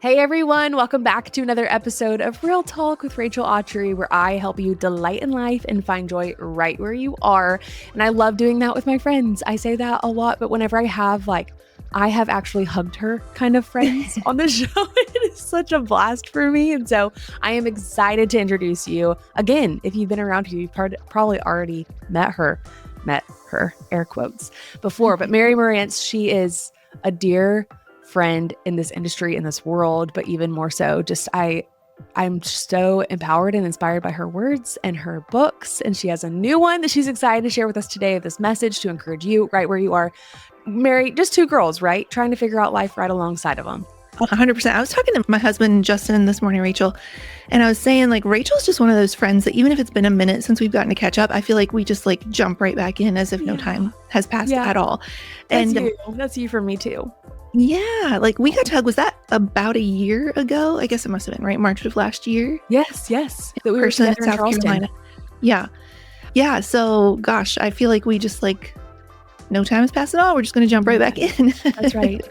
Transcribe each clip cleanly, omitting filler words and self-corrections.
Hey everyone, welcome back to another episode of Real Talk with Rachel Autry, where I help you delight in life and find joy right where you are. And I love doing that with my friends. I say that a lot, but whenever I have actually hugged her kind of friends on the show, it is such a blast for me. And so I am excited to introduce you again. If you've been around here, you've probably already met her, air quotes, before. But Mary Marantz, she is a dear friend in this industry, in this world, but even more so, I'm so empowered and inspired by her words and her books. And she has a new one that she's excited to share with us today, this message to encourage you right where you are. Mary, just two girls, right? Trying to figure out life right alongside of them. 100%. I was talking to my husband, Justin, this morning, Rachel, and I was saying, Rachel's just one of those friends that even if it's been a minute since we've gotten to catch up, I feel like we just jump right back in as if no time has passed at all. That's you for me too. Yeah. We got to hug. Was that about a year ago? I guess it must have been, right? March of last year. Yes. That we were together in South Carolina. Yeah. Yeah. So gosh, I feel like we just no time has passed at all. We're just going to jump right back in. That's right.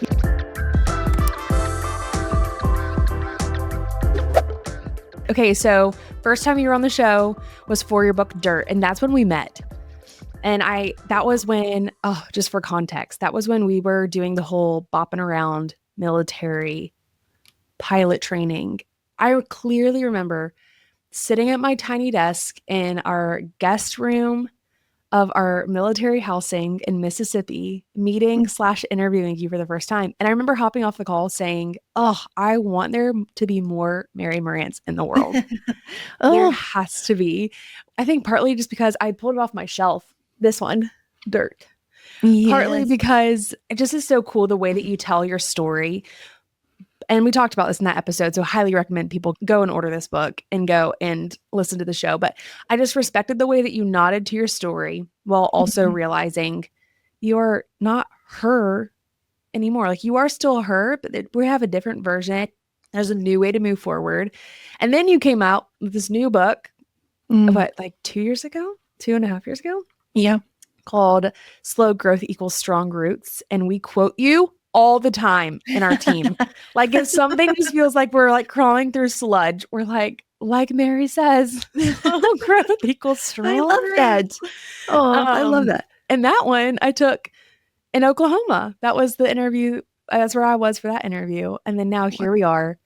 Okay, so first time you were on the show was for your book Dirt, and that's when we met. And that was when, just for context, that was when we were doing the whole bopping around military pilot training. I clearly remember sitting at my tiny desk in our guest room of our military housing in Mississippi, meeting/interviewing you for the first time. And I remember hopping off the call saying, I want there to be more Mary Marantz in the world. There has to be. I think partly just because I pulled it off my shelf, this one, Dirt. Yes. Partly because it just is so cool the way that you tell your story. And we talked about this in that episode, so I highly recommend people go and order this book and go and listen to the show. But I just respected the way that you nodded to your story while also realizing you're not her anymore. You are still her, but we have a different version. There's a new way to move forward. And then you came out with this new book, 2 years ago? 2.5 years ago? Yeah. Called Slow Growth Equals Strong Roots. And we quote you all the time in our team. If something just feels like we're crawling through sludge, we're like Mary says, growth equals strong. I love that. I love that. And that one I took in Oklahoma. That was the interview. That's where I was for that interview. And then now here we are.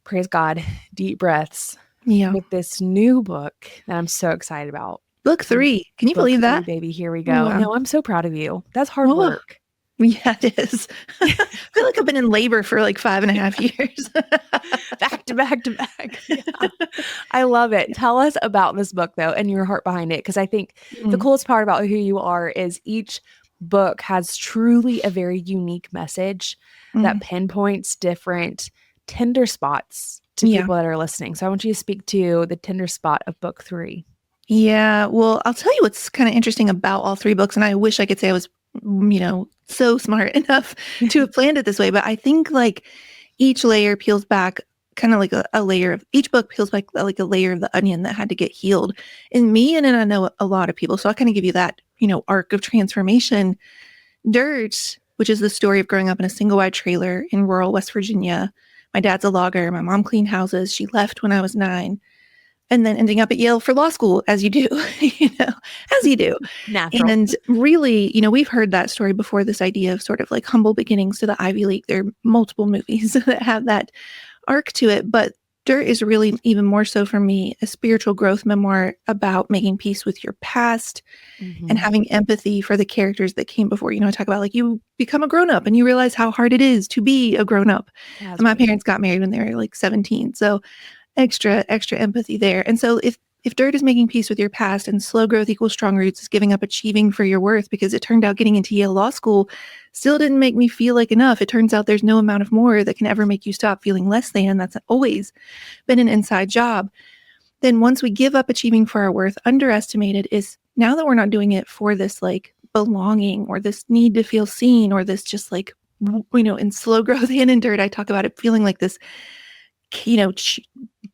Praise God. Deep breaths. Yeah. With this new book that I'm so excited about. Book 3. Can you believe that? Baby, here we go. Wow. No, I'm so proud of you. That's hard work. Yeah, it is. I feel like I've been in labor for 5.5 years. back to back. Yeah. I love it. Tell us about this book, though, and your heart behind it. Because I think the coolest part about who you are is each book has truly a very unique message that pinpoints different tender spots to people that are listening. So I want you to speak to the tender spot of book 3. Yeah. Well, I'll tell you what's kind of interesting about all 3 books. And I wish I could say I was so smart enough to have planned it this way. But I think each layer peels back kind of a layer of, each book peels back a layer of the onion that had to get healed in me. And then I know a lot of people. So I'll kind of give you that, arc of transformation. Dirt, which is the story of growing up in a single wide trailer in rural West Virginia. My dad's a logger. My mom cleaned houses. She left when I was 9. And then ending up at Yale for law school, as you do, as you do. Natural. And really, we've heard that story before, this idea of sort of humble beginnings to the Ivy League. There are multiple movies that have that arc to it. But Dirt is really even more so for me, a spiritual growth memoir about making peace with your past and having empathy for the characters that came before. I talk about you become a grown-up and you realize how hard it is to be a grown-up. And my parents got married when they were 17. So extra empathy there. And so if Dirt is making peace with your past and Slow Growth Equals Strong Roots is giving up achieving for your worth, because it turned out getting into Yale Law School still didn't make me feel like enough. It turns out there's no amount of more that can ever make you stop feeling less than. That's always been an inside job. Then once we give up achieving for our worth, underestimated is now that we're not doing it for this belonging or this need to feel seen or this just in Slow Growth and in Dirt, I talk about it feeling like this,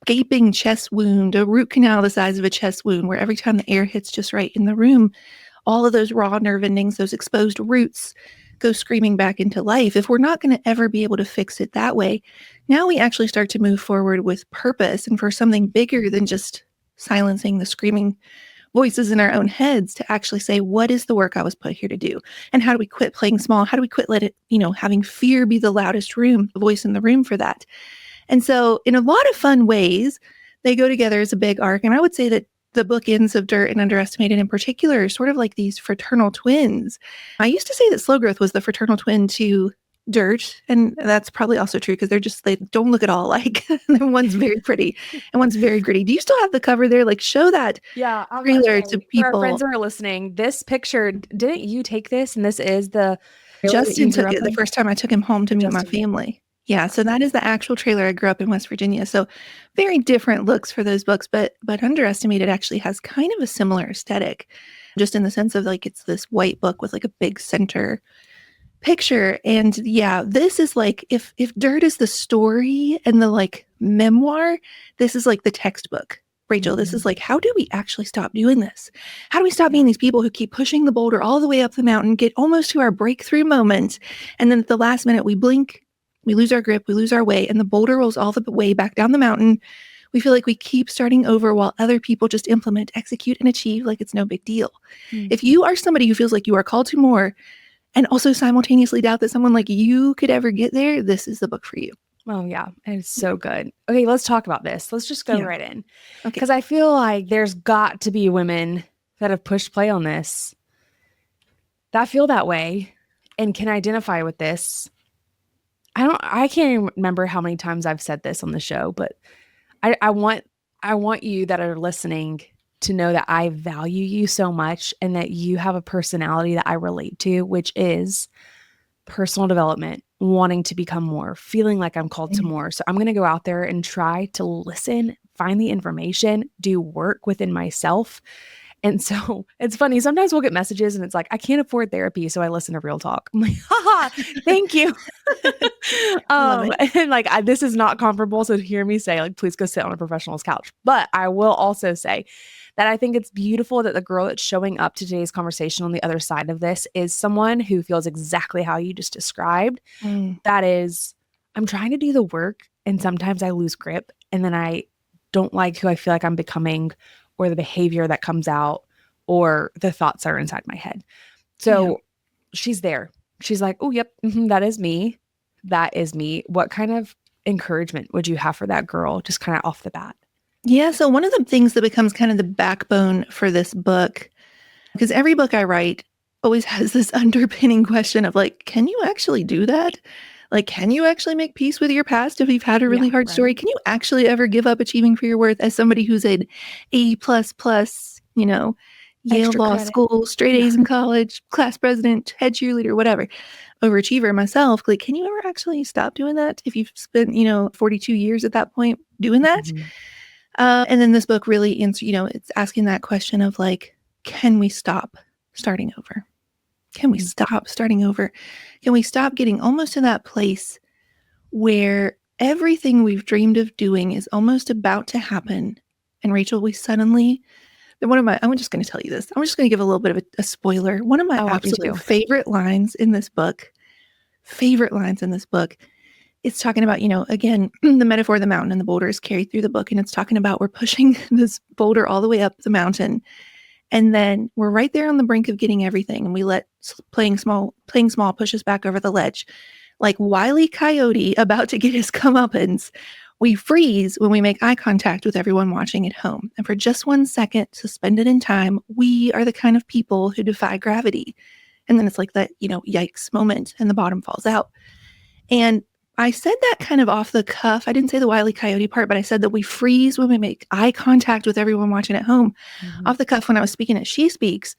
gaping chest wound, a root canal the size of a chest wound, where every time the air hits just right in the room, all of those raw nerve endings, those exposed roots go screaming back into life, if we're not going to ever be able to fix it that way, now we actually start to move forward with purpose and for something bigger than just silencing the screaming voices in our own heads, to actually say, what is the work I was put here to do? And how do we quit playing small? How do we quit having fear be the loudest voice in the room for that? And so in a lot of fun ways, they go together as a big arc. And I would say that the bookends of Dirt and Underestimated in particular are sort of like these fraternal twins. I used to say that Slow Growth was the fraternal twin to Dirt, and that's probably also true because they don't look at all alike. One's very pretty and one's very gritty. Do you still have the cover there? Like, show that trailer to people. For our friends who are listening, this picture, didn't you take this? And this is Justin took it the first time I took him home to meet my family. Yeah, so that is the actual trailer. I grew up in West Virginia, so very different looks for those books, but Underestimated actually has kind of a similar aesthetic, just in the sense of like it's this white book with like a big center picture. And yeah, this is like if Dirt is the story and the like memoir, this is like the textbook. Rachel, this is like, how do we actually stop doing this? How do we stop being these people who keep pushing the boulder all the way up the mountain, get almost to our breakthrough moment, and then at the last minute we blink, we lose our grip, we lose our way, and the boulder rolls all the way back down the mountain. We feel like we keep starting over while other people just implement, execute, and achieve like it's no big deal. If you are somebody who feels like you are called to more and also simultaneously doubt that someone like you could ever get there, this is the book for you. Oh, yeah. It's so good. Okay, let's talk about this. Let's just go right in. Because I feel like there's got to be women that have pushed play on this that feel that way and can identify with this. I can't even remember how many times I've said this on the show, but I want you that are listening to know that I value you so much and that you have a personality that I relate to, which is personal development, wanting to become more, feeling like I'm called to more. So I'm going to go out there and try to listen, find the information, do work within myself. And so it's funny. Sometimes we'll get messages and it's like, I can't afford therapy, so I listen to Real Talk. I'm like, haha, thank you. And like, this is not comparable. So to hear me say, like, please go sit on a professional's couch. But I will also say that I think it's beautiful that the girl that's showing up to today's conversation on the other side of this is someone who feels exactly how you just described. That is, I'm trying to do the work and sometimes I lose grip and then I don't like who I feel like I'm becoming or the behavior that comes out or the thoughts that are inside my head. So she's there. She's like, oh, yep, that is me. That is me. What kind of encouragement would you have for that girl just kind of off the bat? Yeah. So one of the things that becomes kind of the backbone for this book, because every book I write always has this underpinning question of like, can you actually do that? Like, can you actually make peace with your past if you've had a really hard story? Can you actually ever give up achieving for your worth as somebody who's an A++, Yale Extra Law credit. School, straight A's in college, class president, head cheerleader, whatever, overachiever myself? Like, can you ever actually stop doing that if you've spent, 42 years at that point doing that? And then this book really it's asking that question of like, can we stop starting over? Can we stop starting over? Can we stop getting almost to that place where everything we've dreamed of doing is almost about to happen? And Rachel, I'm just going to tell you this. I'm just going to give a little bit of a spoiler. One of my absolute favorite lines in this book, it's talking about, again, the metaphor of the mountain and the boulder is carried through the book. And it's talking about we're pushing this boulder all the way up the mountain. And then we're right there on the brink of getting everything. And we let playing small push us back over the ledge. Like Wile E. Coyote about to get his comeuppance, we freeze when we make eye contact with everyone watching at home. And for just 1 second, suspended in time, we are the kind of people who defy gravity. And then it's like that, yikes moment and the bottom falls out. And I said that kind of off the cuff. I didn't say the Wile E. Coyote part, but I said that we freeze when we make eye contact with everyone watching at home off the cuff when I was speaking at She Speaks.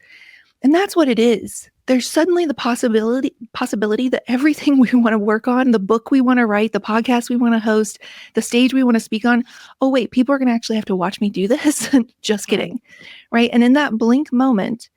And that's what it is. There's suddenly the possibility that everything we want to work on, the book we want to write, the podcast we want to host, the stage we want to speak on, oh wait, people are going to actually have to watch me do this? Just kidding. Right? And in that blink moment,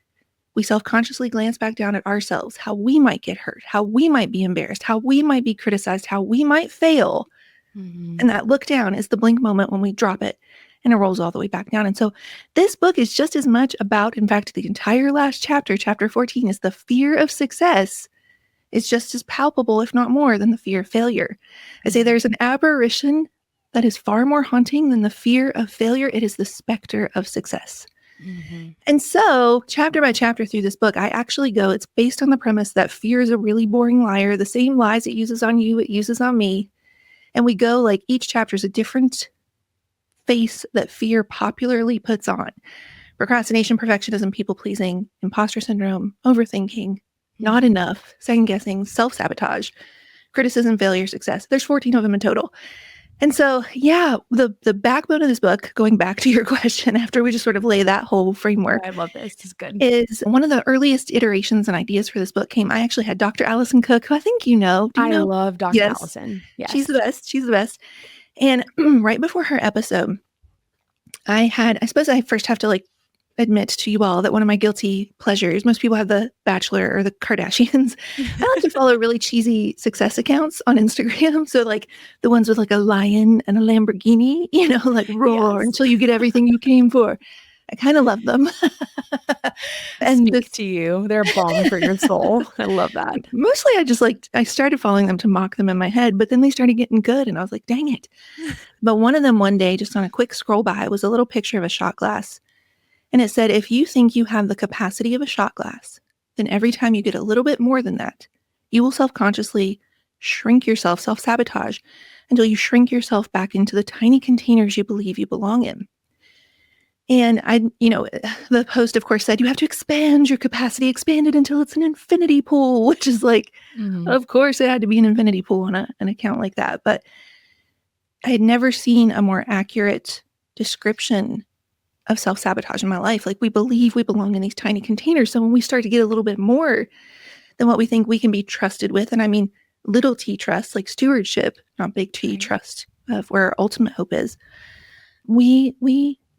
we self-consciously glance back down at ourselves, how we might get hurt, how we might be embarrassed, how we might be criticized, how we might fail. And that look down is the blink moment when we drop it and it rolls all the way back down. And so this book is just as much about, in fact, the entire last chapter, chapter 14, is the fear of success is just as palpable, if not more, than the fear of failure. I say there's an aberration that is far more haunting than the fear of failure. It is the specter of success. Mm-hmm. And so, chapter by chapter through this book, I actually go, it's based on the premise that fear is a really boring liar. The same lies it uses on you, it uses on me. And we go like each chapter is a different face that fear popularly puts on. Procrastination, perfectionism, people-pleasing, imposter syndrome, overthinking, not enough, second-guessing, self-sabotage, criticism, failure, success. There's 14 of them in total. And so, yeah, the backbone of this book, going back to your question, after we just sort of lay that whole framework, I love this. This is good. is one of the earliest iterations and ideas for this book came. I actually had Dr. Allison Cook, who I think you know. Do you know? Love Dr. Yes. Allison. Yes. She's the best. She's the best. And right before her episode, I suppose I first have to like admit to you all that one of my guilty pleasures, most people have The Bachelor or the Kardashians. I like to follow really cheesy success accounts on Instagram. So like the ones with like a lion and a Lamborghini, like roar until you get everything you came for. I kind of love them. And speak to you. They're a balm for your soul. I love that. Mostly I started following them to mock them in my head, but then they started getting good and I was like, dang it. But one of them one day, just on a quick scroll by, was a little picture of a shot glass. And it said, if you think you have the capacity of a shot glass, then every time you get a little bit more than that, you will self-consciously shrink yourself, self-sabotage, until you shrink yourself back into the tiny containers you believe you belong in. And the post, of course, said, you have to expand your capacity, expand it until it's an infinity pool, which is like, of course, it had to be an infinity pool on an account like that. But I had never seen a more accurate description of self-sabotage in my life. Like, we believe we belong in these tiny containers. So when we start to get a little bit more than what we think we can be trusted with, and I mean little t trust, like stewardship, not big T trust of where our ultimate hope is, we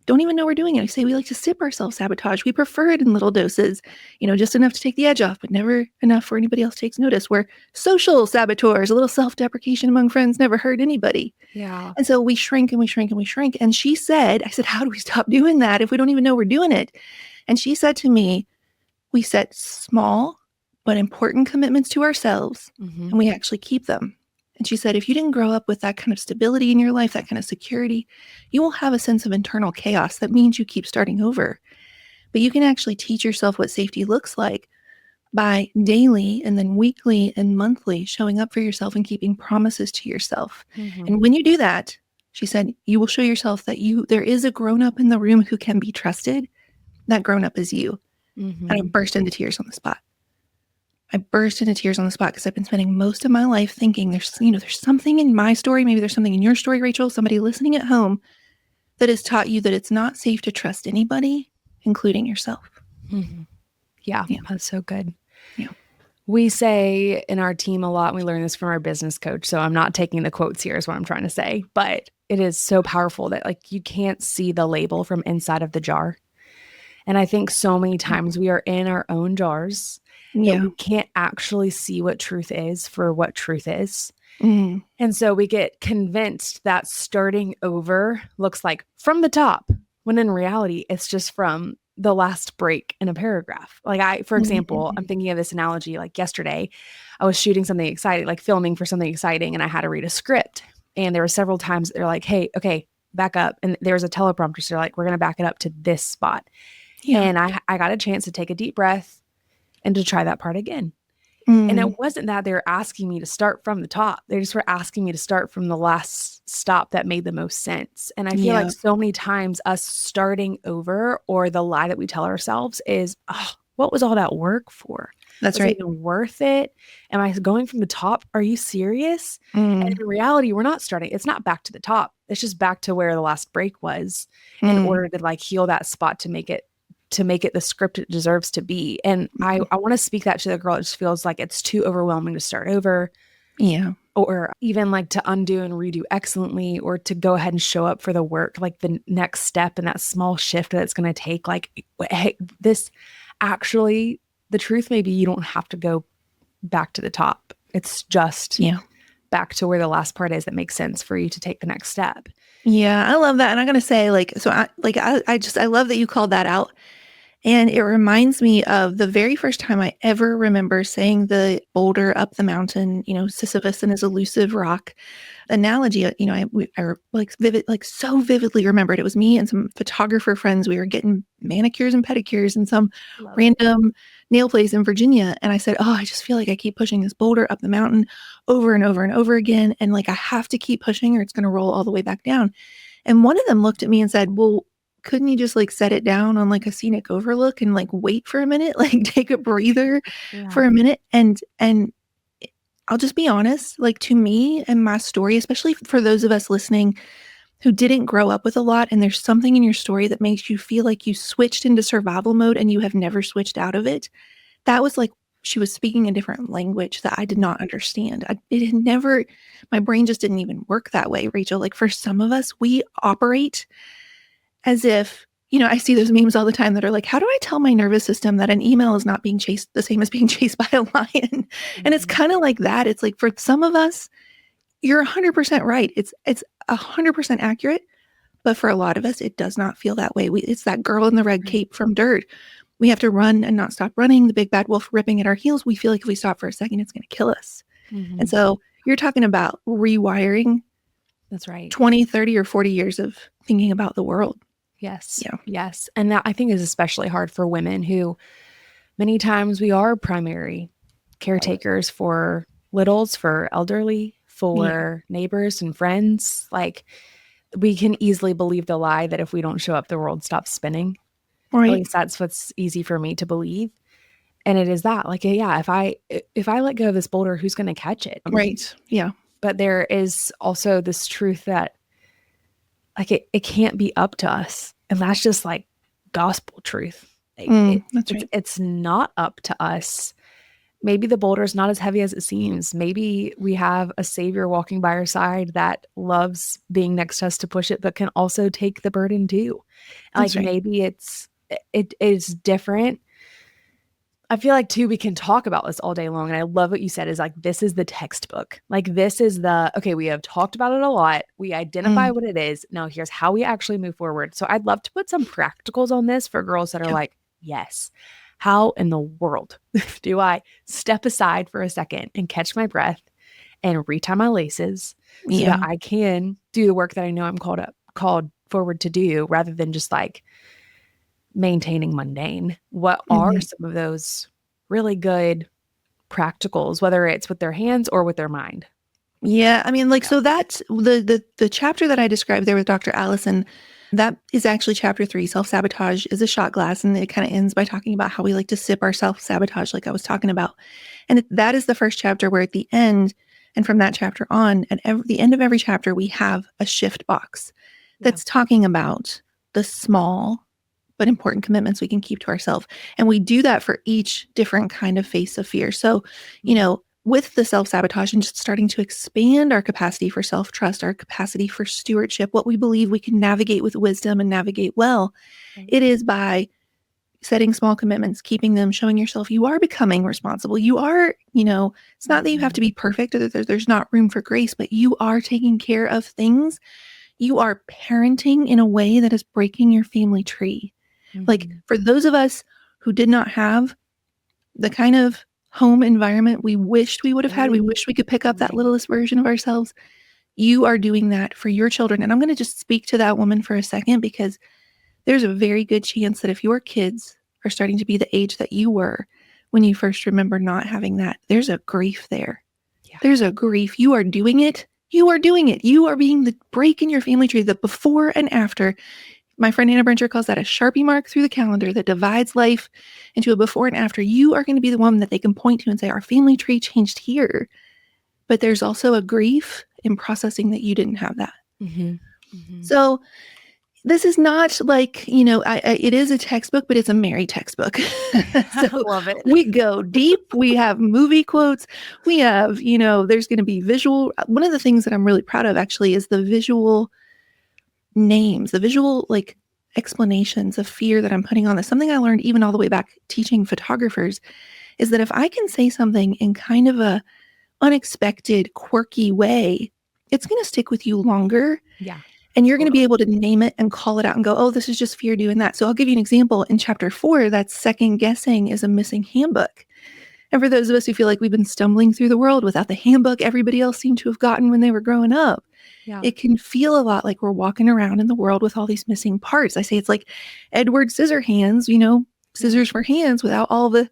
don't even know we're doing it. I say we like to sip our self-sabotage. We prefer it in little doses, just enough to take the edge off, but never enough where anybody else takes notice. We're social saboteurs. A little self-deprecation among friends never hurt anybody. Yeah. And so we shrink and we shrink and we shrink. And I said, how do we stop doing that if we don't even know we're doing it? And she said to me, we set small but important commitments to ourselves, and we actually keep them. And she said, if you didn't grow up with that kind of stability in your life, that kind of security, you will have a sense of internal chaos. That means you keep starting over. But you can actually teach yourself what safety looks like by daily and then weekly and monthly showing up for yourself and keeping promises to yourself. And when you do that, she said, you will show yourself that there is a grown-up in the room who can be trusted. That grown-up is you. And I burst into tears on the spot. Because I've been spending most of my life thinking there's something in my story, maybe there's something in your story, Rachel, somebody listening at home that has taught you that it's not safe to trust anybody, including yourself. Yeah, that's so good. Yeah. We say in our team a lot, and we learn this from our business coach, so I'm not taking the quotes here is what I'm trying to say, but it is so powerful that like you can't see the label from inside of the jar. And I think so many times we are in our own jars. Yeah. We can't actually see what truth is for what truth is. And so we get convinced that starting over looks like from the top, when in reality, it's just from the last break in a paragraph. Like for example, I'm thinking of this analogy, like yesterday, I was shooting something exciting, like filming for something exciting, and I had to read a script. And there were several times they're like, hey, okay, back up. And there's a teleprompter. So they're like, we're going to back it up to this spot. Yeah. And I got a chance to take a deep breath and to try that part again. And it wasn't that they were asking me to start from the top. They just were asking me to start from the last stop that made the most sense. And I feel like so many times us starting over, or the lie that we tell ourselves is, oh, what was all that work for? That's right. Was it even worth it? Am I going from the top? Are you serious? And in reality, we're not starting. It's not back to the top. It's just back to where the last break was in order to like heal that spot to make it the script it deserves to be. And I want to speak that to the girl. It just feels like it's too overwhelming to start over. Yeah. Or even like to undo and redo excellently, or to go ahead and show up for the work, like the next step and that small shift that it's going to take. Like, hey, this actually, the truth may be you don't have to go back to the top. It's just back to where the last part is that makes sense for you to take the next step. Yeah, I love that. And I'm going to say I love that you called that out. And it reminds me of the very first time I ever remember saying the boulder up the mountain, Sisyphus and his elusive rock analogy. I so vividly remembered. It was me and some photographer friends. We were getting manicures and pedicures in some random nail place in Virginia. And I said, oh, I just feel like I keep pushing this boulder up the mountain over and over and over again. And like, I have to keep pushing or it's going to roll all the way back down. And one of them looked at me and said, well, couldn't you just like set it down on like a scenic overlook and like wait for a minute, like take a breather for a minute? And I'll just be honest, like to me and my story, especially for those of us listening who didn't grow up with a lot, and there's something in your story that makes you feel like you switched into survival mode and you have never switched out of it. That was like she was speaking a different language that I did not understand. My brain just didn't even work that way, Rachel. Like for some of us, we operate as if, I see those memes all the time that are like, how do I tell my nervous system that an email is not being chased the same as being chased by a lion? Mm-hmm. And it's kind of like that. It's like for some of us, you're 100% right. It's 100% accurate. But for a lot of us, it does not feel that way. It's that girl in the red cape from Dirt. We have to run and not stop running. The big bad wolf ripping at our heels. We feel like if we stop for a second, it's going to kill us. Mm-hmm. And so you're talking about rewiring. That's right. 20, 30, or 40 years of thinking about the world. Yes. Yeah. Yes. And that I think is especially hard for women who many times we are primary caretakers for littles, for elderly, for neighbors and friends. Like we can easily believe the lie that if we don't show up, the world stops spinning. Right. At least that's what's easy for me to believe. And it is that like, yeah, if I let go of this boulder, who's going to catch it? Right. Yeah. But there is also this truth that like it can't be up to us. And that's just like gospel truth. That's right. It's not up to us. Maybe the boulder is not as heavy as it seems. Maybe we have a savior walking by our side that loves being next to us to push it, but can also take the burden too. Like maybe it is different. I feel like too, we can talk about this all day long. And I love what you said is like, this is the textbook. Like this is okay, we have talked about it a lot. We identify what it is. Now here's how we actually move forward. So I'd love to put some practicals on this for girls that are like, yes, how in the world do I step aside for a second and catch my breath and retie my laces so that I can do the work that I know I'm called forward to do rather than just like maintaining mundane. What are some of those really good practicals, whether it's with their hands or with their mind? Yeah. I mean, so that's the chapter that I described there with Dr. Allison. That is actually chapter 3. Self-sabotage is a shot glass. And it kind of ends by talking about how we like to sip our self-sabotage, like I was talking about. And that is the first chapter where at the end, and from that chapter on, at the end of every chapter, we have a shift box that's talking about the small but important commitments we can keep to ourselves. And we do that for each different kind of face of fear. So, with the self-sabotage and just starting to expand our capacity for self-trust, our capacity for stewardship, what we believe we can navigate with wisdom and navigate well, it is by setting small commitments, keeping them, showing yourself you are becoming responsible. You are, it's not that you have to be perfect or that there's not room for grace, but you are taking care of things. You are parenting in a way that is breaking your family tree. Like for those of us who did not have the kind of home environment we wished we would have had, we wished we could pick up that littlest version of ourselves. You are doing that for your children. And I'm going to just speak to that woman for a second, because there's a very good chance that if your kids are starting to be the age that you were when you first remember not having that, there's a grief there. Yeah. There's a grief. You are doing it. You are doing it. You are being the break in your family tree, the before and after. My friend Anna Brencher calls that a Sharpie mark through the calendar that divides life into a before and after. You are going to be the one that they can point to and say, our family tree changed here. But there's also a grief in processing that you didn't have that. So this is not like, it is a textbook, but it's a Mary textbook. So I love it. We go deep. We have movie quotes. We have, there's going to be visual. One of the things that I'm really proud of actually is the visual names, the visual explanations of fear that I'm putting on this. Something I learned even all the way back teaching photographers is that if I can say something in kind of a unexpected, quirky way, it's going to stick with you longer. Yeah. And you're going to be able to name it and call it out and go, oh, this is just fear doing that. So I'll give you an example. In chapter 4, that second guessing is a missing handbook. And for those of us who feel like we've been stumbling through the world without the handbook everybody else seemed to have gotten when they were growing up, it can feel a lot like we're walking around in the world with all these missing parts. I say it's like Edward Scissorhands, scissors for hands without all the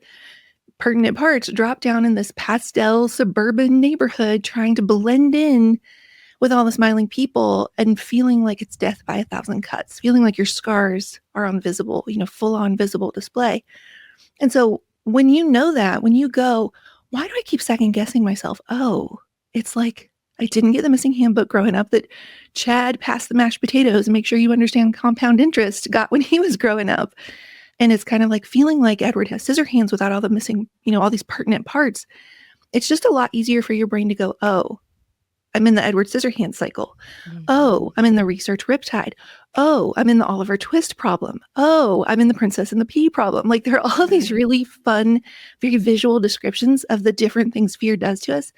pertinent parts, drop down in this pastel suburban neighborhood trying to blend in with all the smiling people and feeling like it's death by 1,000 cuts, feeling like your scars are on visible, full on visible display. And so when you know that, when you go, why do I keep second guessing myself? Oh, it's like I didn't get the missing handbook growing up that Chad passed the mashed potatoes and make sure you understand compound interest got when he was growing up. And it's kind of like feeling like Edward has scissor hands without all the missing, all these pertinent parts. It's just a lot easier for your brain to go, oh, I'm in the Edward Scissorhands cycle. Mm-hmm. Oh, I'm in the research riptide. Oh, I'm in the Oliver Twist problem. Oh, I'm in the Princess and the Pea problem. Like there are all these really fun, very visual descriptions of the different things fear does to us.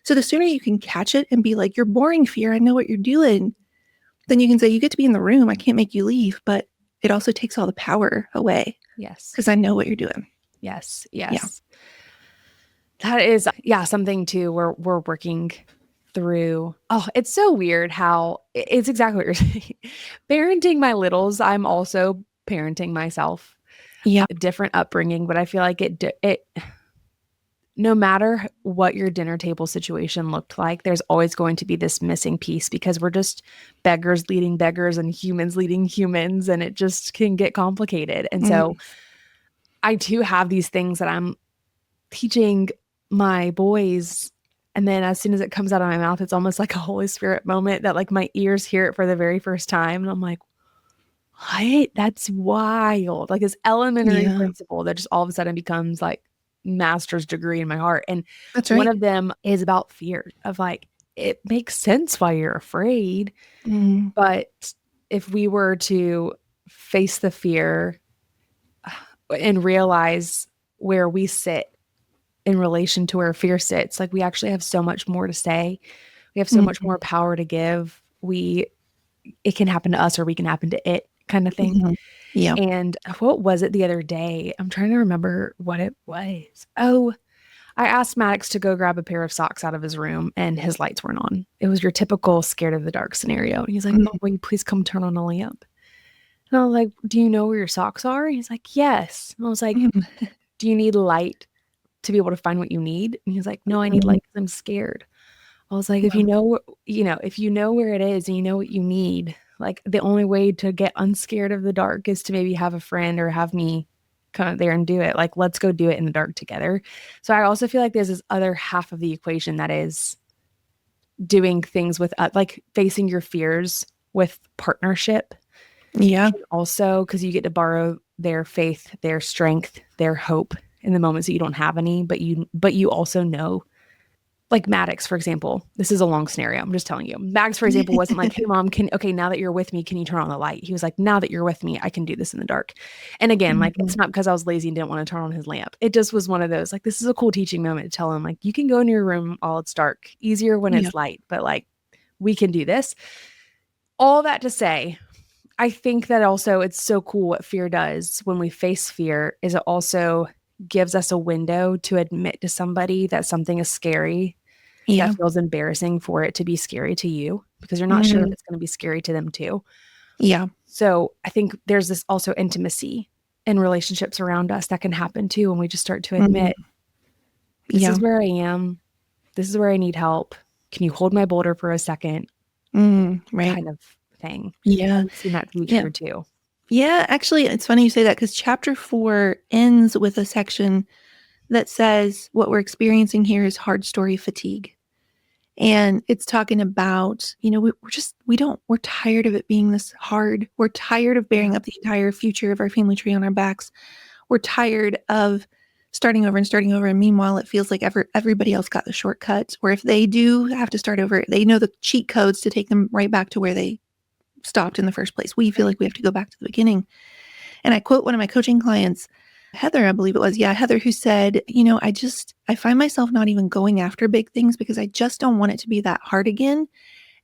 So the sooner you can catch it and be like, you're boring, fear, I know what you're doing. Then you can say, you get to be in the room. I can't make you leave, but it also takes all the power away. Yes. Because I know what you're doing. Yes. Yeah. That is, something too, we're working through. Oh, it's so weird how it's exactly what you're saying. Parenting my littles, I'm also parenting myself. Yeah. Different upbringing, but I feel like it no matter what your dinner table situation looked like, there's always going to be this missing piece because we're just beggars leading beggars and humans leading humans, and it just can get complicated. And so I too have these things that I'm teaching my boys. And then as soon as it comes out of my mouth, it's almost like a Holy Spirit moment that like my ears hear it for the very first time. And I'm like, what? That's wild. Like this elementary principle that just all of a sudden becomes like master's degree in my heart. And that's right. One of them is about fear of like, it makes sense why you're afraid. But if we were to face the fear and realize where we sit in relation to where fear sits, like we actually have so much more to say. We have so much more power to give. It can happen to us or we can happen to it kind of thing. Yeah. And what was it the other day? I'm trying to remember what it was. Oh, I asked Maddox to go grab a pair of socks out of his room and his lights weren't on. It was your typical scared of the dark scenario. And he's like, Mom, will you please come turn on a lamp? And I was like, do you know where your socks are? And he's like, yes. And I was like, do you need light to be able to find what you need? And he's like, no, I need light because I'm scared. I was like, if you know where it is and you know what you need, like the only way to get unscared of the dark is to maybe have a friend or have me come up there and do it. Like, let's go do it in the dark together. So I also feel like there's this other half of the equation that is doing things with like facing your fears with partnership. Yeah. And also, because you get to borrow their faith, their strength, their hope in the moments that you don't have any, but you also know, like Maddox, for example, this is a long scenario. I'm just telling you. Maddox, for example, wasn't like, hey mom, now that you're with me, can you turn on the light? He was like, now that you're with me, I can do this in the dark. And again, like, it's not because I was lazy and didn't want to turn on his lamp. It just was one of those, like, this is a cool teaching moment to tell him, like, you can go in your room while it's dark, easier when it's light, but like, we can do this. All that to say, I think that also it's so cool what fear does when we face fear is it also gives us a window to admit to somebody that something is scary. That feels embarrassing for it to be scary to you because you're not sure if it's going to be scary to them too. Yeah. So I think there's this also intimacy in relationships around us that can happen too when we just start to admit, this is where I am. This is where I need help. Can you hold my boulder for a second? Right. Kind of thing. Yeah. I've seen that to be true too. Yeah, actually, it's funny you say that because chapter 4 ends with a section that says what we're experiencing here is hard story fatigue. And it's talking about, we're tired of it being this hard. We're tired of bearing up the entire future of our family tree on our backs. We're tired of starting over. And meanwhile, it feels like everybody else got the shortcuts, or if they do have to start over, they know the cheat codes to take them right back to where they stopped in the first place. We feel like we have to go back to the beginning. And I quote one of my coaching clients, Heather, I believe it was. Yeah, Heather, who said, I find myself not even going after big things because I just don't want it to be that hard again.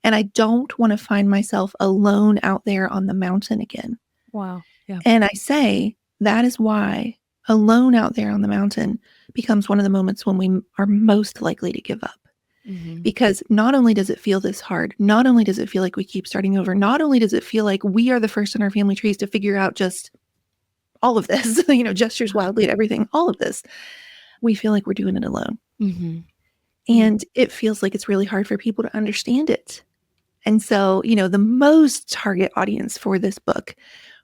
And I don't want to find myself alone out there on the mountain again. Wow. Yeah. And I say that is why alone out there on the mountain becomes one of the moments when we are most likely to give up. Mm-hmm. Because not only does it feel this hard, not only does it feel like we keep starting over, not only does it feel like we are the first in our family trees to figure out just all of this, gestures wildly at everything, all of this, we feel like we're doing it alone. Mm-hmm. And it feels like it's really hard for people to understand it. And so, the most target audience for this book,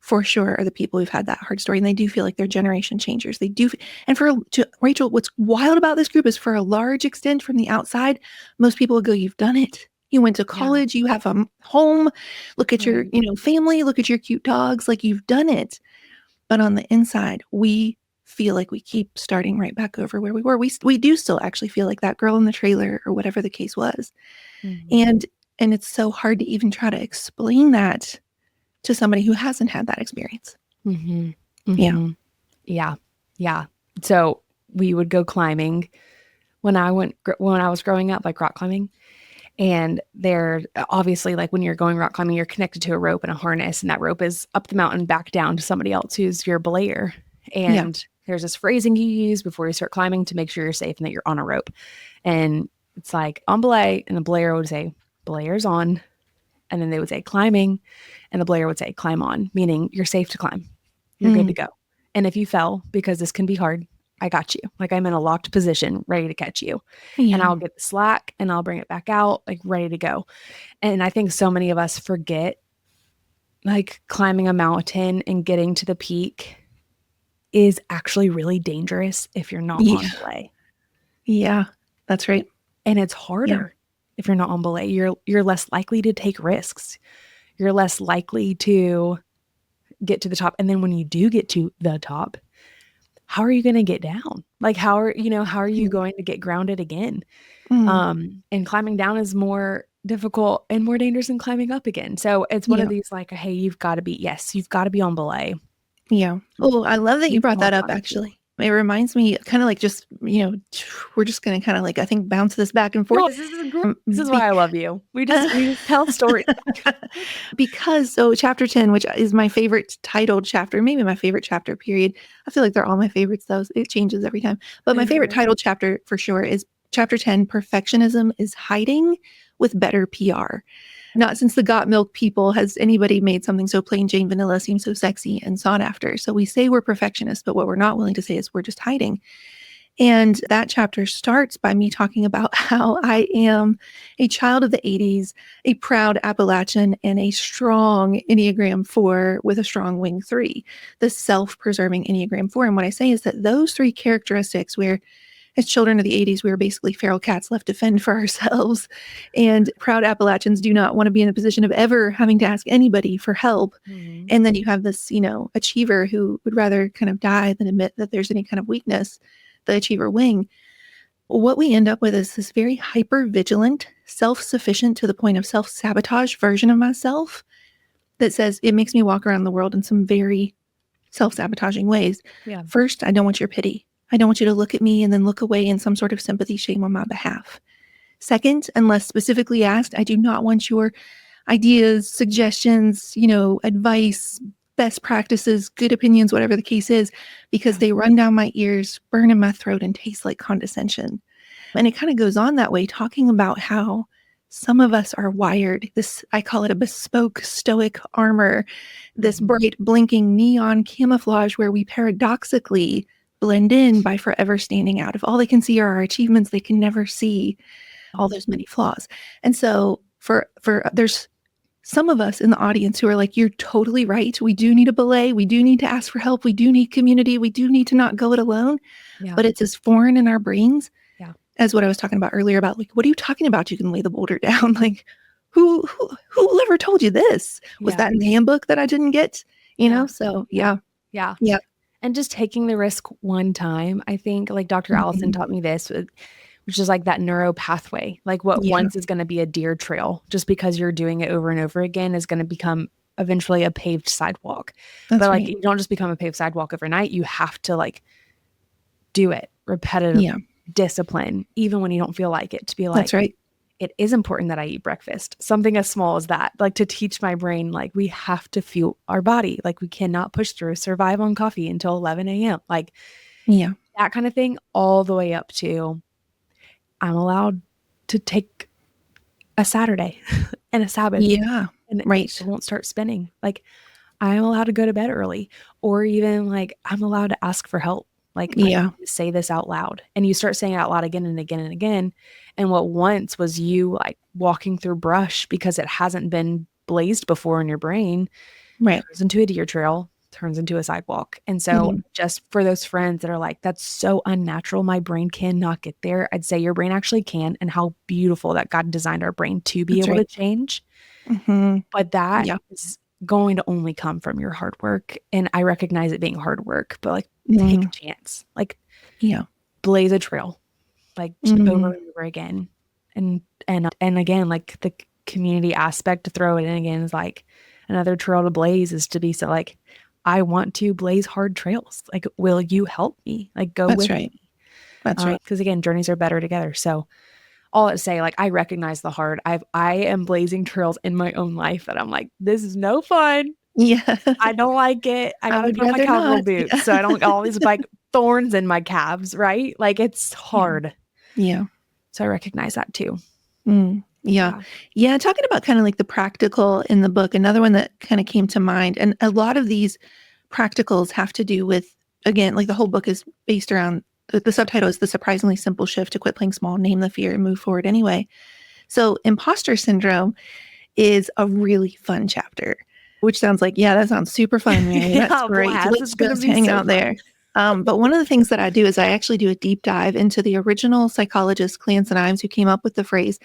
for sure, are the people who've had that hard story. And they do feel like they're generation changers. They do. And to Rachel, what's wild about this group is for a large extent from the outside, most people will go, you've done it. You went to college, you have a home, look at your, family, look at your cute dogs, like you've done it. But on the inside, we feel like we keep starting right back over where we were. We do still actually feel like that girl in the trailer or whatever the case was. Mm-hmm. And it's so hard to even try to explain that to somebody who hasn't had that experience. Mm-hmm. Mm-hmm. Yeah. So we would go climbing when I was growing up, like rock climbing. And they're obviously, like when you're going rock climbing, you're connected to a rope and a harness, and that rope is up the mountain back down to somebody else who's your belayer. And there's this phrasing you use before you start climbing to make sure you're safe and that you're on a rope. And it's like on belay, and the belayer would say, belayer's on. And then they would say climbing, and the belayer would say climb on, meaning you're safe to climb. You're good to go. And if you fell, because this can be hard, I got you. Like I'm in a locked position, ready to catch you. And I'll get the slack and I'll bring it back out, like ready to go. And I think so many of us forget, like climbing a mountain and getting to the peak is actually really dangerous if you're not on belay. Yeah, that's right. And it's harder if you're not on belay. You're less likely to take risks. You're less likely to get to the top. And then when you do get to the top, how are you going to get down? Like, how are you going to get grounded again? And climbing down is more difficult and more dangerous than climbing up again. So it's one of these like, hey, you've got to be on belay. Yeah. Oh, I love that you brought that up, actually. It reminds me kind of like just, we're just going to kind of like, I think, bounce this back and forth. No, this is why I love you. We just tell stories. Because, chapter 10, which is my favorite titled chapter, maybe my favorite chapter period. I feel like they're all my favorites, though. It changes every time. But my favorite titled chapter for sure is chapter 10, Perfectionism is Hiding with Better PR. Not since the got milk people has anybody made something so plain Jane vanilla seem so sexy and sought after. So we say we're perfectionists, but what we're not willing to say is we're just hiding. And that chapter starts by me talking about how I am a child of the 80s, a proud Appalachian, and a strong Enneagram 4 with a strong wing 3, the self-preserving Enneagram 4. And what I say is that those three characteristics where as children of the 80s, we were basically feral cats left to fend for ourselves. And proud Appalachians do not want to be in a position of ever having to ask anybody for help. Mm-hmm. And then you have this, achiever who would rather kind of die than admit that there's any kind of weakness, the achiever wing. What we end up with is this very hyper-vigilant, self-sufficient to the point of self-sabotage version of myself that says it makes me walk around the world in some very self-sabotaging ways. Yeah. First, I don't want your pity. I don't want you to look at me and then look away in some sort of sympathy shame on my behalf. Second, unless specifically asked, I do not want your ideas, suggestions, advice, best practices, good opinions, whatever the case is, because they run down my ears, burn in my throat, and taste like condescension. And it kind of goes on that way, talking about how some of us are wired. I call it a bespoke stoic armor, this bright blinking neon camouflage where we paradoxically blend in by forever standing out. If all they can see are our achievements, they can never see all those many flaws. And so for there's some of us in the audience who are like, you're totally right. We do need a belay. We do need to ask for help. We do need community. We do need to not go it alone. Yeah. But it's as foreign in our brains as what I was talking about earlier about like, what are you talking about? You can lay the boulder down. Like who ever told you this? Was that in the handbook that I didn't get? So yeah. And just taking the risk one time, I think, like Dr. Allison taught me this, which is like that neuro pathway. Like what once is going to be a deer trail, just because you're doing it over and over again, is going to become eventually a paved sidewalk. But like you don't just become a paved sidewalk overnight. You have to like do it repetitive discipline, even when you don't feel like it, to be like, that's right. it is important that I eat breakfast. Something as small as that, like to teach my brain, like we have to fuel our body. Like we cannot push through, survive on coffee until 11 a.m. Like Yeah. that kind of thing, all the way up to I'm allowed to take a Saturday and a Sabbath Yeah. and it Right. won't start spinning. Like I'm allowed to go to bed early, or even like I'm allowed to ask for help. Like I Yeah. need to say this out loud. And you start saying it out loud again and again and again. And what once was you like walking through brush because it hasn't been blazed before in your brain Right. turns into a deer trail, turns into a sidewalk. And so Mhm. just for those friends that are like, that's so unnatural, my brain cannot get there, I'd say your brain actually can, and how beautiful that God designed our brain to be That's able to right. change. Mhm. But that Yeah. is going to only come from your hard work. And I recognize it being hard work, but like take a Mhm. chance, like Yeah. blaze a trail, like just over Mhm. and over again. And again, like the community aspect to throw it in again is like another trail to blaze is to be so like, I want to blaze hard trails. Like, will you help me? Like go That's with right. me. That's right. Because again, journeys are better together. So all to say, like I recognize the hard. I am blazing trails in my own life that I'm like, this is no fun. Yeah. I don't like it. I I gotta would put on my rather cowgirl not. boots Yeah. so I don't get all these like thorns in my calves, right? Like it's Yeah. hard. Yeah. So I recognize that too. Yeah. Yeah. Yeah. Talking about kind of like the practical in the book, another one that kind of came to mind, and a lot of these practicals have to do with, again, like the whole book is based around the subtitle is The Surprisingly Simple Shift to Quit Playing Small, Name the Fear, and Move Forward Anyway. So, imposter syndrome is a really fun chapter, which sounds like, yeah, that sounds super fun, Mary. That's Yeah, great. blast. Let's It's gonna just be hang so out there. fun. But one of the things that I do is I actually do a deep dive into the original psychologist, Clancy Imes, who came up with the phrase.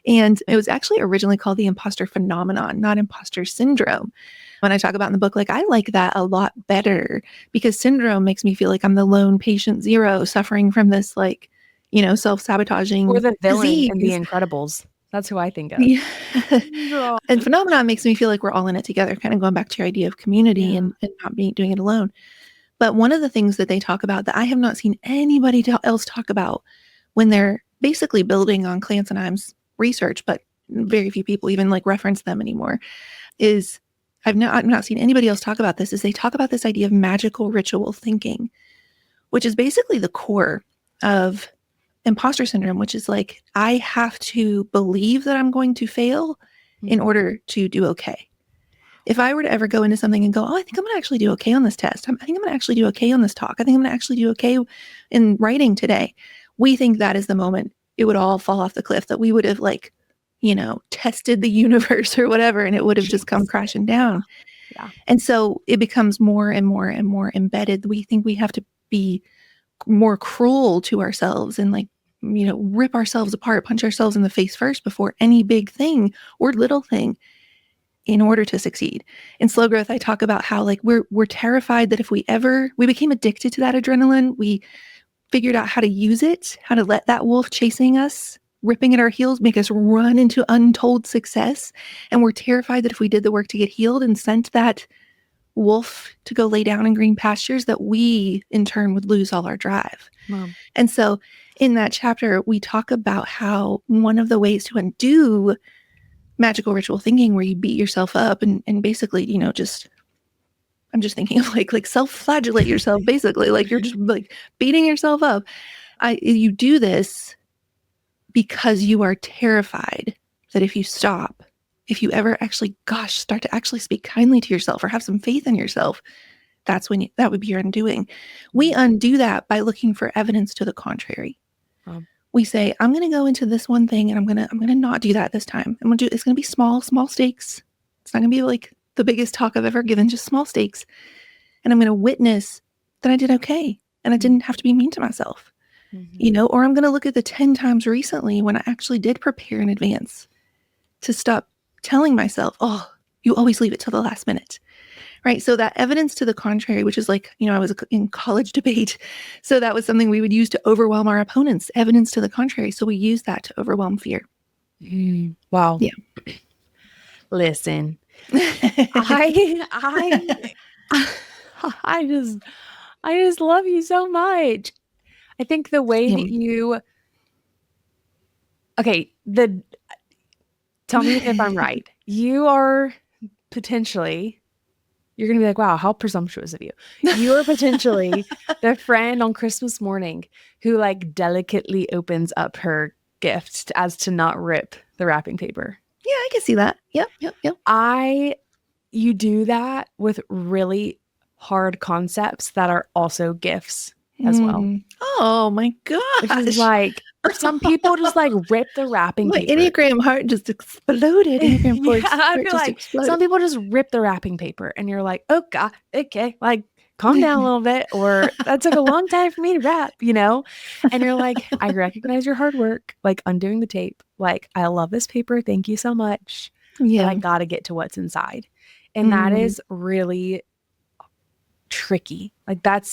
And it was actually originally called the imposter phenomenon, not imposter syndrome. When I talk about in the book, like I like that a lot better because syndrome makes me feel like I'm the lone patient zero suffering from this, like, Or self-sabotaging the villain in The disease. Incredibles. That's who I think of. Yeah. Syndrome. And phenomenon makes me feel like we're all in it together, kind of going back to your idea of community Yeah. and not doing it alone. But one of the things that they talk about that I have not seen anybody else talk about when they're basically building on Clancy Imes' research, but very few people even like reference them anymore, is I've not seen anybody else talk about this, is they talk about this idea of magical ritual thinking, which is basically the core of imposter syndrome, which is like, I have to believe that I'm going to fail in order to do okay. If I were to ever go into something and go, oh, I think I'm going to actually do okay on this test. I think I'm going to actually do okay on this talk. I think I'm going to actually do okay in writing today. We think that is the moment it would all fall off the cliff, that we would have tested the universe or whatever, and it would have just come crashing down. Yeah. And so it becomes more and more and more embedded. We think we have to be more cruel to ourselves and rip ourselves apart, punch ourselves in the face first before any big thing or little thing in order to succeed. In Slow Growth, I talk about how like we're terrified that if we became addicted to that adrenaline, we figured out how to use it, how to let that wolf chasing us, ripping at our heels, make us run into untold success. And we're terrified that if we did the work to get healed and sent that wolf to go lay down in green pastures, that we in turn would lose all our drive. Mom. And so in that chapter, we talk about how one of the ways to undo magical ritual thinking, where you beat yourself up and basically, I'm just thinking of like self-flagellate yourself, basically, like you're just like beating yourself up. You do this because you are terrified that if you stop, if you ever actually, start to actually speak kindly to yourself or have some faith in yourself, that's when that would be your undoing. We undo that by looking for evidence to the contrary. We say, I'm going to go into this one thing and I'm going to not do that this time. It's going to be small stakes. It's not going to be like the biggest talk I've ever given, just small stakes. And I'm going to witness that I did okay. And I didn't have to be mean to myself, or I'm going to look at the 10 times recently when I actually did prepare in advance to stop telling myself, oh, you always leave it till the last minute. Right. So that evidence to the contrary, which is like, I was in college debate. So that was something we would use to overwhelm our opponents, evidence to the contrary. So we use that to overwhelm fear. Wow. Yeah. Listen, I just love you so much. I think the way that okay, the tell me if I'm right. You are potentially, you're going to be like, wow, how presumptuous of you. You are potentially the friend on Christmas morning who like delicately opens up her gift as to not rip the wrapping paper. Yeah, I can see that. Yep. You do that with really hard concepts that are also gifts as well. Oh my Which is gosh. like, some people just like rip the wrapping My paper. Enneagram heart just exploded. Enneagram 4 I feel like exploded. some people just rip the wrapping paper and you're like, oh God, okay, like calm down a little bit, or that took a long time for me to wrap, you know? And you're like, I recognize your hard work, like undoing the tape. Like, I love this paper. Thank you so much. Yeah. But I got to get to what's inside. And that is really tricky. Like that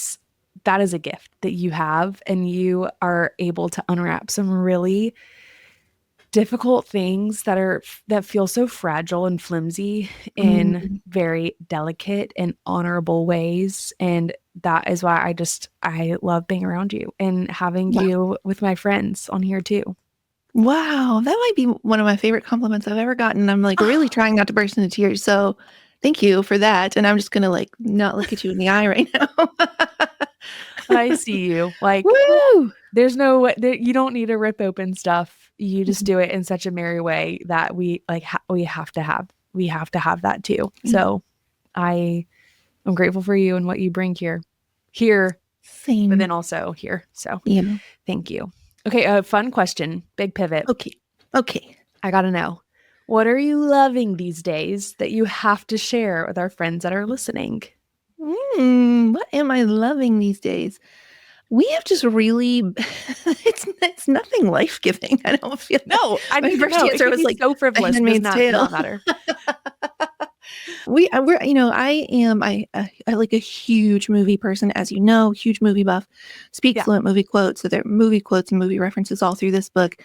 is a gift that you have, and you are able to unwrap some really difficult things that feel so fragile and flimsy in very delicate and honorable ways. And that is why I love being around you and having you with my friends on here too. Wow, that might be one of my favorite compliments I've ever gotten. I'm like really trying not to burst into tears. So thank you for that. And I'm just going to like not look at you in the eye right now. I see you. Like, woo! There's no way you don't need to rip open stuff. You just do it in such a merry way that we like we have to have that too. So I'm grateful for you and what you bring here, Same. but then also here. So thank you. Okay, a fun question, big pivot. Okay. I gotta know, what are you loving these days that you have to share with our friends that are listening? What am I loving these days? We have just really, it's nothing life-giving. I don't feel. No, my first answer was like so frivolous. Does not matter. I like a huge movie person, as you know, huge movie buff, speak fluent movie quotes. So there are movie quotes and movie references all through this book.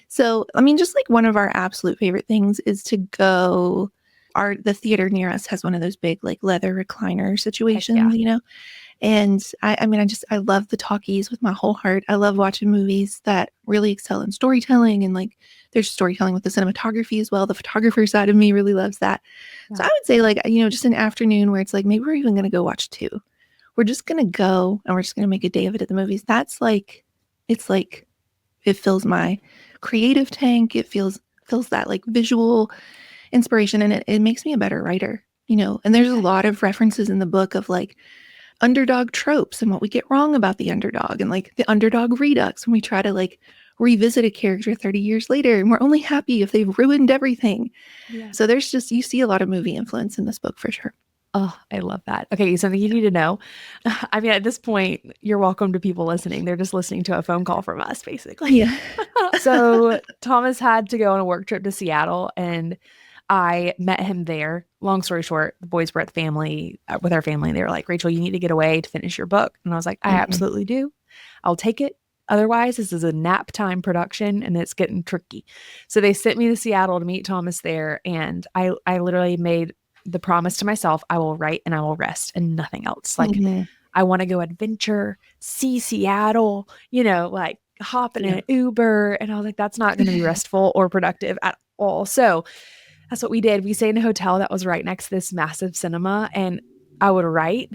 So, I mean, just like one of our absolute favorite things is to go. The theater near us has one of those big like leather recliner situations, you know. And I love the talkies with my whole heart. I love watching movies that really excel in storytelling, and like there's storytelling with the cinematography as well. The photographer side of me really loves that. Yeah. So I would say like, just an afternoon where it's like, maybe we're even going to go watch 2. We're just going to go and we're just going to make a day of it at the movies. That's like, it's like, it fills my creative tank. It fills that like visual inspiration, and it makes me a better writer, and there's a lot of references in the book of like underdog tropes and what we get wrong about the underdog, and like the underdog redux when we try to like revisit a character 30 years later, and we're only happy if they've ruined everything. So there's you see a lot of movie influence in this book for sure. Oh, I love that. Okay, something you need to know. I mean, at this point, you're welcome to people listening. They're just listening to a phone call from us, basically. Yeah. So Thomas had to go on a work trip to Seattle, and I met him there. Long story short, the boys were with our family. They were like, Rachel, you need to get away to finish your book. And I was like, I absolutely do. I'll take it. Otherwise, this is a nap time production and it's getting tricky. So they sent me to Seattle to meet Thomas there. And I literally made the promise to myself, I will write and I will rest and nothing else. Like, I want to go adventure, see Seattle, like hop in an Uber. And I was like, that's not going to be restful or productive at all. So that's what we did. We stayed in a hotel that was right next to this massive cinema, and I would write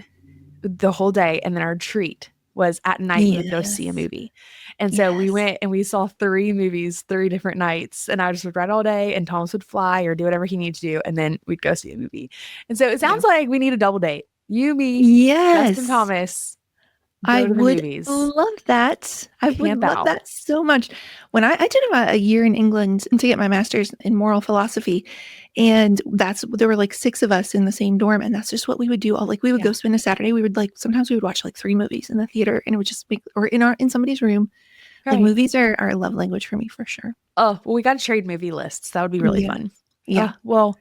the whole day. And then our treat was at night we would go see a movie. And so we went and we saw 3 movies, 3 different nights. And I just would write all day, and Thomas would fly or do whatever he needed to do. And then we'd go see a movie. And so it sounds like we need a double date. You, me, Justin Thomas. I would love that. I would love that so much. When I did about a year in England to get my master's in moral philosophy, and there were like 6 of us in the same dorm, and that's just what we would do. We would go spend a Saturday. We would sometimes we would watch like 3 movies in the theater, and it would just or in somebody's room. Right. Like movies are a love language for me for sure. Oh, well, we got to trade movie lists. That would be really fun. Yeah. Well,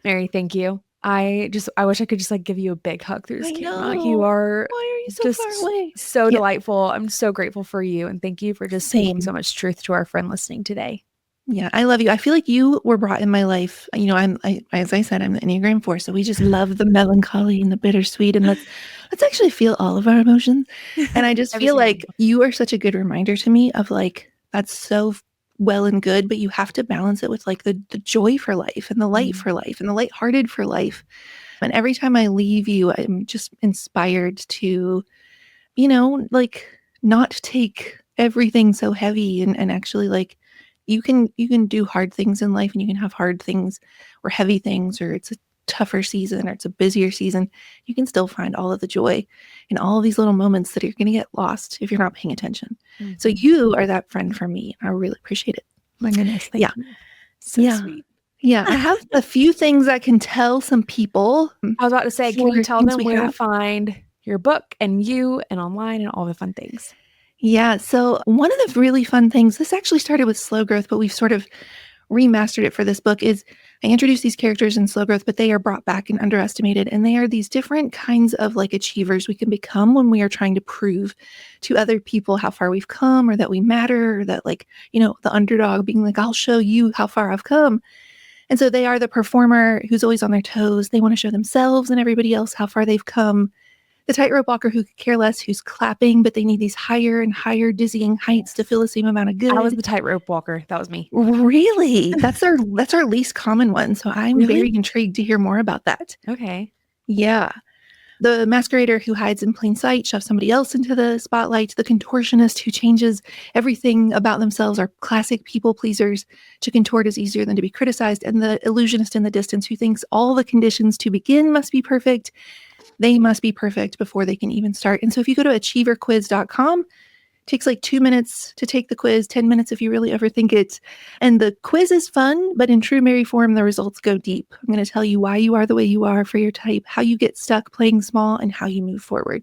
Mary, thank you. I wish I could just like give you a big hug through this camera. You are, why are you so just far away? So delightful. I'm so grateful for you, and thank you for just saying so much truth to our friend listening today. Yeah, I love you. I feel like you were brought in my life. As I said, I'm the Enneagram 4, so we just love the melancholy and the bittersweet, and let's actually feel all of our emotions. And I just feel like you are such a good reminder to me of like that's so well and good, but you have to balance it with like the joy for life and the light for life and the lighthearted for life. And every time I leave you, I'm just inspired to, like not take everything so heavy and actually like you can do hard things in life, and you can have hard things or heavy things, or it's a tougher season or it's a busier season. You can still find all of the joy in all of these little moments that you're going to get lost if you're not paying attention. So you are that friend for me. I really appreciate it. My goodness. Thank you. So sweet. Yeah. I have a few things I can tell some people. I was about to say, can you tell them where to find your book and you and online and all the fun things? Yeah. So one of the really fun things, this actually started with Slow Growth, but we've sort of remastered it for this book, is I introduce these characters in Slow Growth, but they are brought back and underestimated. And they are these different kinds of like achievers we can become when we are trying to prove to other people how far we've come, or that we matter, or that like, the underdog being like, I'll show you how far I've come. And so they are the performer who's always on their toes. They want to show themselves and everybody else how far they've come. The tightrope walker who could care less, who's clapping, but they need these higher and higher dizzying heights to feel the same amount of good. I was the tightrope walker. That was me. Really? That's our least common one. So I'm very intrigued to hear more about that. Okay. Yeah. The masquerader who hides in plain sight, shoves somebody else into the spotlight. The contortionist who changes everything about themselves, are classic people pleasers. To contort is easier than to be criticized. And the illusionist in the distance who thinks all the conditions to begin must be perfect. They must be perfect before they can even start. And so if you go to achieverquiz.com, it takes like 2 minutes to take the quiz, 10 minutes if you really overthink it. And the quiz is fun, but in true Mary form, the results go deep. I'm going to tell you why you are the way you are for your type, how you get stuck playing small, and how you move forward.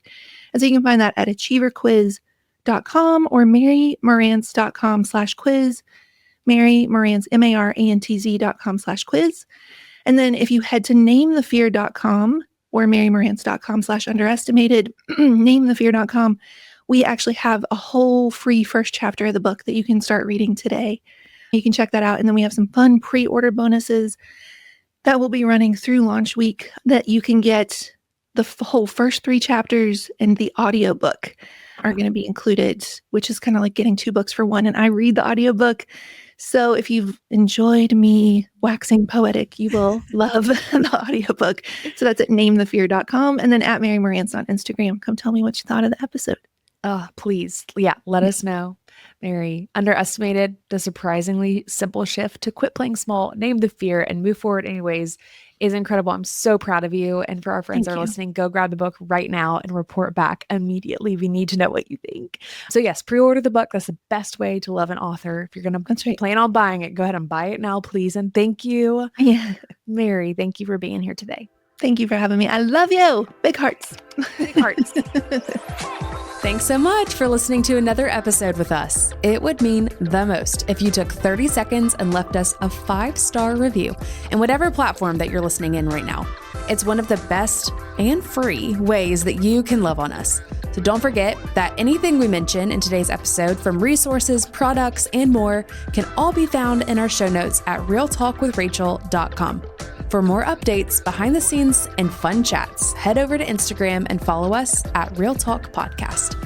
And so you can find that at achieverquiz.com or marymarantz.com/quiz, Mary Marantz, marantz.com/quiz. And then if you head to namethefear.com or marymarantz.com/underestimated, namethefear.com, we actually have a whole free first chapter of the book that you can start reading today. You can check that out. And then we have some fun pre-order bonuses that will be running through launch week that you can get. The whole first 3 chapters and the audiobook are going to be included, which is kind of like getting 2 books for one. And I read the audiobook. So if you've enjoyed me waxing poetic, you will love the audiobook. So that's at namethefear.com, and then at Mary Marantz on Instagram. Come tell me what you thought of the episode. Please. Yeah. Let us know. Mary, underestimated, the surprisingly simple shift to quit playing small, name the fear, and move forward anyways is incredible. I'm so proud of you. And for our friends that are listening, go grab the book right now and report back immediately. We need to know what you think. So yes, pre-order the book. That's the best way to love an author. If you're going to plan on buying it, go ahead and buy it now, please. And thank you. Yeah. Mary, thank you for being here today. Thank you for having me. I love you. Big hearts. Big hearts. Thanks so much for listening to another episode with us. It would mean the most if you took 30 seconds and left us a 5-star review in whatever platform that you're listening in right now. It's one of the best and free ways that you can love on us. So don't forget that anything we mention in today's episode, from resources, products, and more, can all be found in our show notes at realtalkwithrachel.com. For more updates, behind the scenes, and fun chats, head over to Instagram and follow us at Real Talk Podcast.